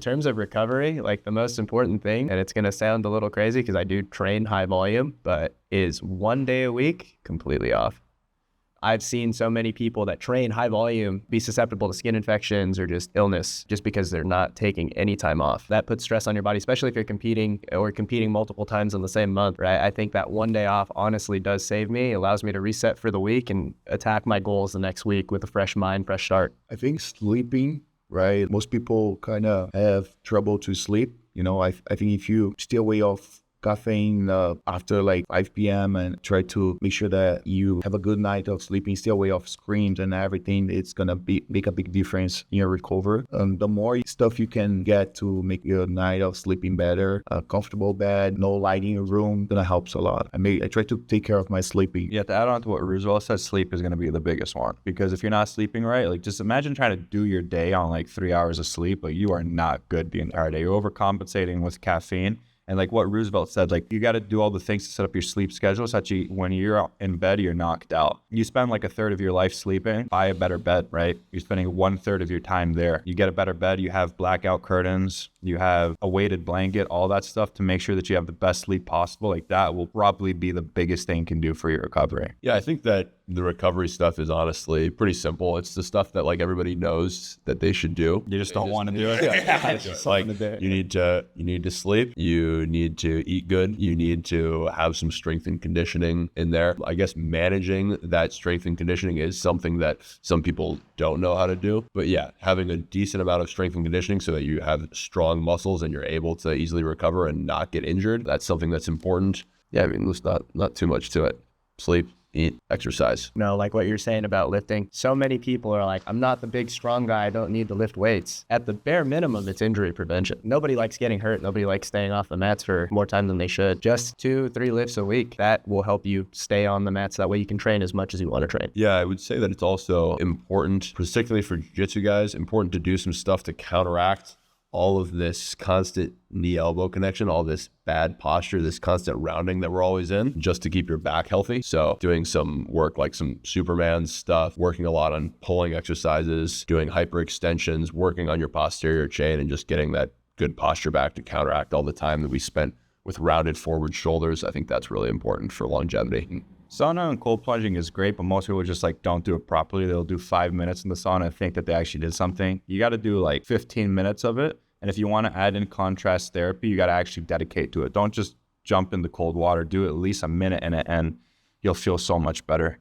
In terms of recovery, like the most important thing, and it's going to sound a little crazy because I do train high volume, but is 1 day a week completely off. I've seen so many people that train high volume be susceptible to skin infections or just illness just because they're not taking any time off. That puts stress on your body, especially if you're competing multiple times in the same month, right? I think that 1 day off honestly does save me, allows me to reset for the week and attack my goals the next week with a fresh mind, fresh start. I think sleeping, right? Most people kind of have trouble to sleep. I think if you stay away off caffeine after like 5 p.m. and try to make sure that you have a good night of sleeping, stay away off screens and everything, it's gonna make a big difference in your recovery. The more stuff you can get to make your night of sleeping better, a comfortable bed, no light in your room, gonna help a lot. I try to take care of my sleeping. Yeah, to add on to what Roosevelt said, sleep is going to be the biggest one, because if you're not sleeping right, like just imagine trying to do your day on like 3 hours of sleep. Like you are not good the entire day. You're overcompensating with caffeine. And like what Roosevelt said, like you got to do all the things to set up your sleep schedule so that when you're in bed, you're knocked out. You spend like a third of your life sleeping, buy a better bed, right? You're spending 1/3 of your time there. You get a better bed, you have blackout curtains, you have a weighted blanket, all that stuff to make sure that you have the best sleep possible. Like that will probably be the biggest thing you can do for your recovery. Yeah, I think that the recovery stuff is honestly pretty simple. It's the stuff that like everybody knows that they should do. You just don't want to do it. Yeah. It's like you need to sleep, you need to eat good, you need to have some strength and conditioning in there. I guess managing that strength and conditioning is something that some people don't know how to do. But yeah, having a decent amount of strength and conditioning so that you have strong muscles and you're able to easily recover and not get injured, that's something that's important. Yeah, I mean, there's not too much to it. Sleep, eat, exercise. No, like what you're saying about lifting. So many people are like, I'm not the big strong guy, I don't need to lift weights. At the bare minimum, it's injury prevention. Nobody likes getting hurt. Nobody likes staying off the mats for more time than they should. Just 2-3 lifts a week. That will help you stay on the mats. That way you can train as much as you want to train. Yeah, I would say that it's also important, particularly for jiu-jitsu guys, important to do some stuff to counteract all of this constant knee-elbow connection, all this bad posture, this constant rounding that we're always in, just to keep your back healthy. So doing some work like some Superman stuff, working a lot on pulling exercises, doing hyperextensions, working on your posterior chain, and just getting that good posture back to counteract all the time that we spent with rounded forward shoulders. I think that's really important for longevity. Sauna and cold plunging is great, but most people just like don't do it properly. They'll do 5 minutes in the sauna and think that they actually did something. You got to do like 15 minutes of it. And if you want to add in contrast therapy, you got to actually dedicate to it. Don't just jump in the cold water. Do at least a minute in it and you'll feel so much better.